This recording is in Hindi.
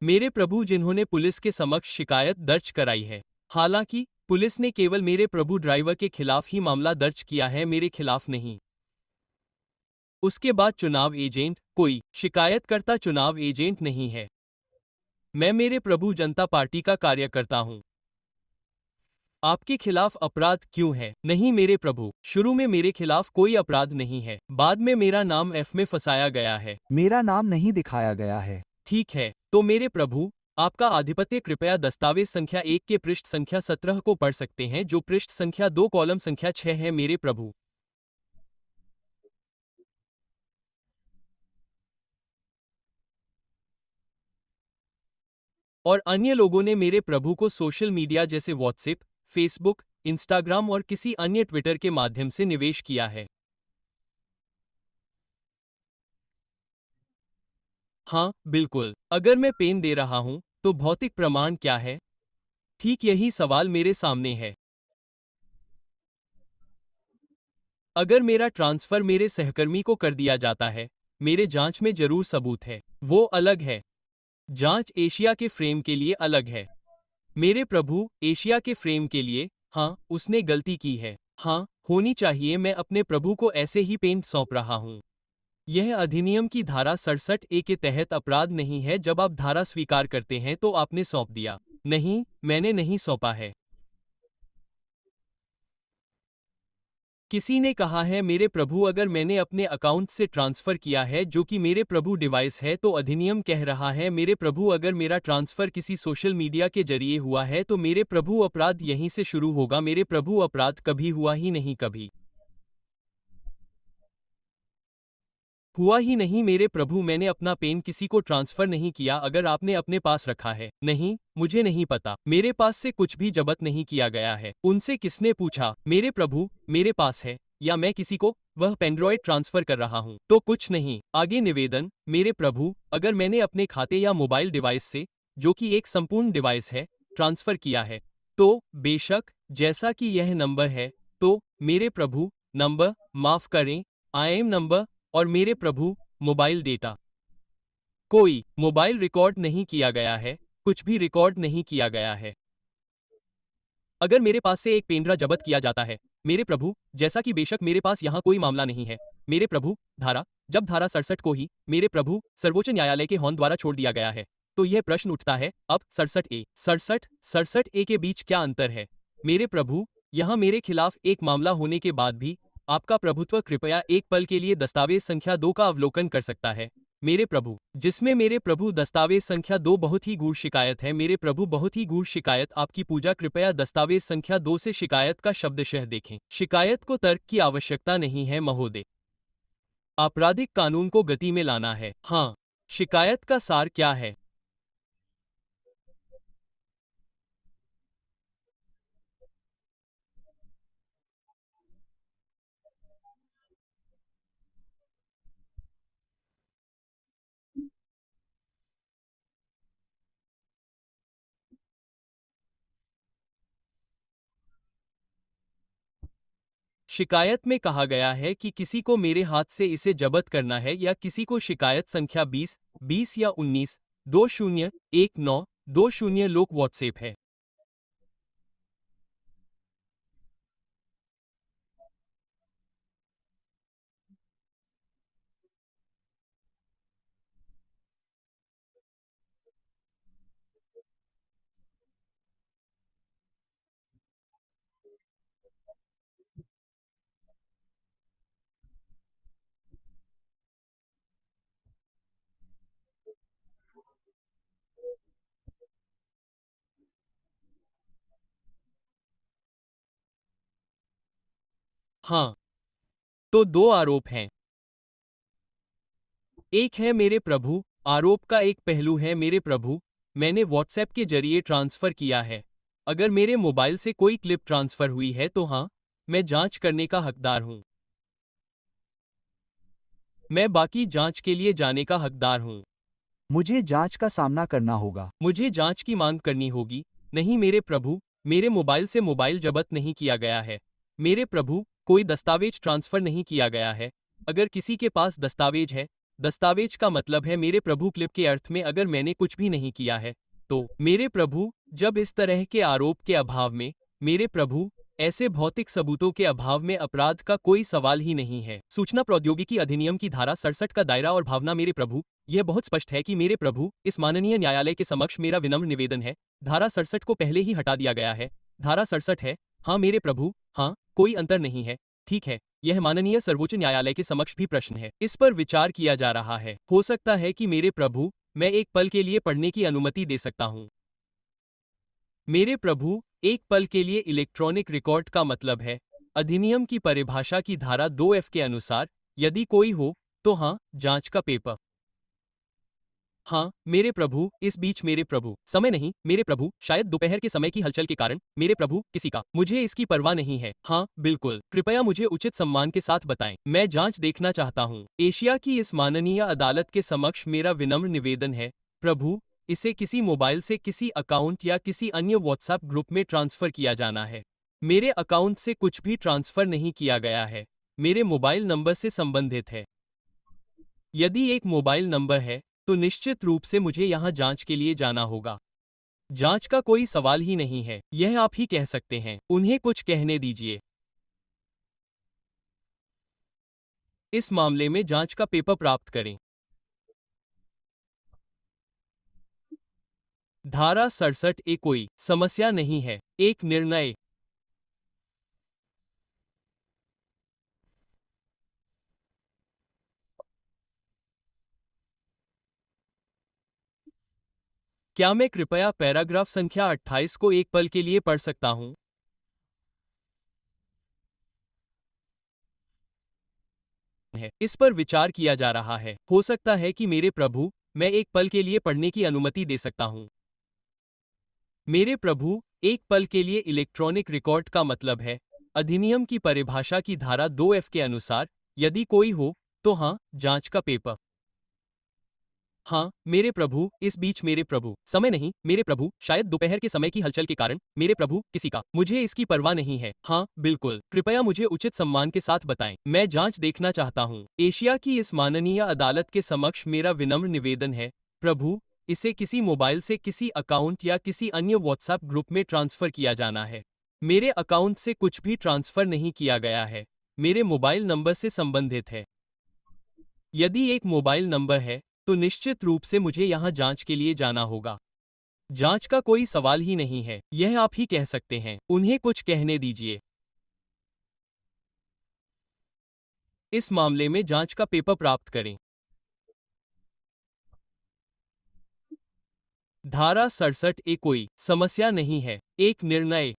मेरे प्रभु, जिन्होंने पुलिस के समक्ष शिकायत दर्ज कराई है। हालांकि पुलिस ने केवल मेरे प्रभु ड्राइवर के खिलाफ ही मामला दर्ज किया है, मेरे खिलाफ नहीं। उसके बाद चुनाव एजेंट, कोई शिकायतकर्ता चुनाव एजेंट नहीं है। मैं मेरे प्रभु जनता पार्टी का कार्यकर्ता हूं। आपके खिलाफ अपराध क्यों है? नहीं मेरे प्रभु, शुरू में मेरे खिलाफ कोई अपराध नहीं है, बाद में मेरा नाम एफ में फंसाया गया है। मेरा नाम नहीं दिखाया गया है। ठीक है, तो मेरे प्रभु, आपका आधिपत्य, कृपया दस्तावेज संख्या 1 के पृष्ठ संख्या 17 को पढ़ सकते हैं, जो पृष्ठ संख्या 2 कॉलम संख्या 6 है मेरे प्रभु। और अन्य लोगों ने मेरे प्रभु को सोशल मीडिया जैसे व्हाट्सएप, फेसबुक, इंस्टाग्राम और किसी अन्य ट्विटर के माध्यम से निवेश किया है। हाँ, बिल्कुल। अगर मैं पेन दे रहा हूं, तो भौतिक प्रमाण क्या है? ठीक यही सवाल मेरे सामने है। अगर मेरा ट्रांसफर मेरे सहकर्मी को कर दिया जाता है, मेरे जांच में जरूर सबूत है। वो अलग है। जांच एशिया के फ्रेम के लिए अलग है। मेरे प्रभु, एशिया के फ्रेम के लिए, हाँ, उसने गलती की है। हाँ, होनी चाहिए। मैं अपने प्रभु को ऐसे ही पेन सौंप रहा हूँ। यह अधिनियम की धारा 67A के तहत अपराध नहीं है। जब आप धारा स्वीकार करते हैं तो आपने सौंप दिया। नहीं, मैंने नहीं सौंपा है। किसी ने कहा है मेरे प्रभु, अगर मैंने अपने अकाउंट से ट्रांसफर किया है जो कि मेरे प्रभु डिवाइस है, तो अधिनियम कह रहा है मेरे प्रभु, अगर मेरा ट्रांसफर किसी सोशल मीडिया के जरिए हुआ है तो मेरे प्रभु अपराध यहीं से शुरू होगा। मेरे प्रभु अपराध कभी हुआ ही नहीं, कभी हुआ ही नहीं मेरे प्रभु। मैंने अपना पेन किसी को ट्रांसफर नहीं किया। अगर आपने अपने पास रखा है, नहीं, मुझे नहीं पता। मेरे पास से कुछ भी जब्त नहीं किया गया है। उनसे किसने पूछा? मेरे प्रभु, मेरे पास है, या मैं किसी को वह पेनड्रॉइड ट्रांसफर कर रहा हूं, तो कुछ नहीं। आगे निवेदन, मेरे प्रभु, अगर मैंने अपने खाते या मोबाइल डिवाइस से, जो कि एक संपूर्ण डिवाइस है, ट्रांसफर किया है, तो बेशक, जैसा कि यह नंबर है, तो मेरे प्रभु, नंबर, माफ करें, IM नंबर, और मेरे प्रभु, मोबाइल डेटा। कोई मोबाइल रिकॉर्ड नहीं किया गया है, कुछ भी रिकॉर्ड नहीं किया गया है। अगर मेरे पास से एक पेनड्राइव जब्त किया जाता है, मेरे प्रभु, जैसा कि बेशक मेरे पास यहाँ कोई मामला नहीं है, मेरे प्रभु, जब धारा 67 को ही, मेरे प्रभु, सर्वोच्च न्यायालय के हॉर्न द्वारा छोड़ दिया गया है, तो यह प्रश्न उठता है, अब 67A के बीच क्या अंतर है? मेरे प्रभु, यहाँ मेरे खिलाफ एक मामला होने के बाद भी आपका प्रभुत्व कृपया एक पल के लिए दस्तावेज संख्या 2 का अवलोकन कर सकता है, मेरे प्रभु, जिसमें मेरे प्रभु दस्तावेज संख्या 2 बहुत ही गूढ़ शिकायत है। मेरे प्रभु, बहुत ही गूढ़ शिकायत, आपकी पूजा। कृपया दस्तावेज संख्या 2 से शिकायत का शब्दशः देखें। शिकायत को तर्क की आवश्यकता नहीं है महोदय। आपराधिक कानून को गति में लाना है। हाँ, शिकायत का सार क्या है? शिकायत में कहा गया है कि किसी को मेरे हाथ से इसे जब्त करना है, या किसी को शिकायत संख्या 20 या 19-20-19-20 लोक व्हाट्सएप है। हाँ, तो दो आरोप हैं। एक है मेरे प्रभु, आरोप का एक पहलू है मेरे प्रभु, मैंने व्हाट्सएप के जरिए ट्रांसफर किया है। अगर मेरे मोबाइल से कोई क्लिप ट्रांसफर हुई है तो हाँ, मैं जांच करने का हकदार हूं। मैं बाकी जांच के लिए जाने का हकदार हूं। मुझे जांच का सामना करना होगा। मुझे जांच की मांग करनी होगी। नहीं मेरे प्रभु, मेरे मोबाइल से मोबाइल जब्त नहीं किया गया है। मेरे प्रभु, कोई दस्तावेज ट्रांसफर नहीं किया गया है। अगर किसी के पास दस्तावेज है, दस्तावेज का मतलब है मेरे प्रभु क्लिप के अर्थ में अगर मैंने कुछ भी नहीं किया है तो मेरे प्रभु जब इस तरह के आरोप के अभाव में मेरे प्रभु ऐसे भौतिक सबूतों के अभाव में अपराध का कोई सवाल ही नहीं है। सूचना प्रौद्योगिकी अधिनियम की धारा 67 का दायरा और भावना मेरे प्रभु, यह बहुत स्पष्ट है कि मेरे प्रभु इस माननीय न्यायालय के समक्ष मेरा विनम्र निवेदन है। धारा 67 को पहले ही हटा दिया गया है। धारा 67 है, हाँ मेरे प्रभु, हाँ, कोई अंतर नहीं है। ठीक है, यह माननीय सर्वोच्च न्यायालय के समक्ष भी प्रश्न है, इस पर विचार किया जा रहा है। हो सकता है कि मेरे प्रभु मैं एक पल के लिए पढ़ने की अनुमति दे सकता हूं। मेरे प्रभु एक पल के लिए इलेक्ट्रॉनिक रिकॉर्ड का मतलब है अधिनियम की परिभाषा की धारा 2F के अनुसार यदि कोई हो तो हाँ, जांच का पेपर। हाँ मेरे प्रभु, इस बीच मेरे प्रभु, समय नहीं मेरे प्रभु, शायद दोपहर के समय की हलचल के कारण मेरे प्रभु किसी का, मुझे इसकी परवाह नहीं है। हाँ बिल्कुल, कृपया मुझे उचित सम्मान के साथ बताएं, मैं जांच देखना चाहता हूँ। एशिया की इस माननीय अदालत के समक्ष मेरा विनम्र निवेदन है प्रभु, इसे किसी मोबाइल से किसी अकाउंट या किसी अन्य व्हाट्सएप ग्रुप में ट्रांसफर किया जाना है। मेरे अकाउंट से कुछ भी ट्रांसफर नहीं किया गया है, मेरे मोबाइल नंबर से संबंधित है। यदि एक मोबाइल नंबर है तो निश्चित रूप से मुझे यहां जांच के लिए जाना होगा। जांच का कोई सवाल ही नहीं है, यह आप ही कह सकते हैं, उन्हें कुछ कहने दीजिए। इस मामले में जांच का पेपर प्राप्त करें। धारा 67 ए कोई समस्या नहीं है, एक निर्णय। क्या मैं कृपया पैराग्राफ संख्या 28 को एक पल के लिए पढ़ सकता हूं? है, इस पर विचार किया जा रहा है। हो सकता है कि मेरे प्रभु मैं एक पल के लिए पढ़ने की अनुमति दे सकता हूं। मेरे प्रभु एक पल के लिए इलेक्ट्रॉनिक रिकॉर्ड का मतलब है अधिनियम की परिभाषा की धारा 2F के अनुसार यदि कोई हो तो हाँ, जांच का पेपर। हाँ मेरे प्रभु, इस बीच मेरे प्रभु, समय नहीं मेरे प्रभु, शायद दोपहर के समय की हलचल के कारण मेरे प्रभु किसी का, मुझे इसकी परवाह नहीं है। हाँ बिल्कुल, कृपया मुझे उचित सम्मान के साथ बताएं, मैं जांच देखना चाहता हूँ। एशिया की इस माननीय अदालत के समक्ष मेरा विनम्र निवेदन है प्रभु, इसे किसी मोबाइल से किसी अकाउंट या किसी अन्य व्हाट्सएप ग्रुप में ट्रांसफर किया जाना है। मेरे अकाउंट से कुछ भी ट्रांसफर नहीं किया गया है, मेरे मोबाइल नंबर से संबंधित है। यदि एक मोबाइल नंबर है तो निश्चित रूप से मुझे यहां जांच के लिए जाना होगा। जांच का कोई सवाल ही नहीं है, यह आप ही कह सकते हैं, उन्हें कुछ कहने दीजिए। इस मामले में जांच का पेपर प्राप्त करें। धारा 67 ए कोई समस्या नहीं है, एक निर्णय।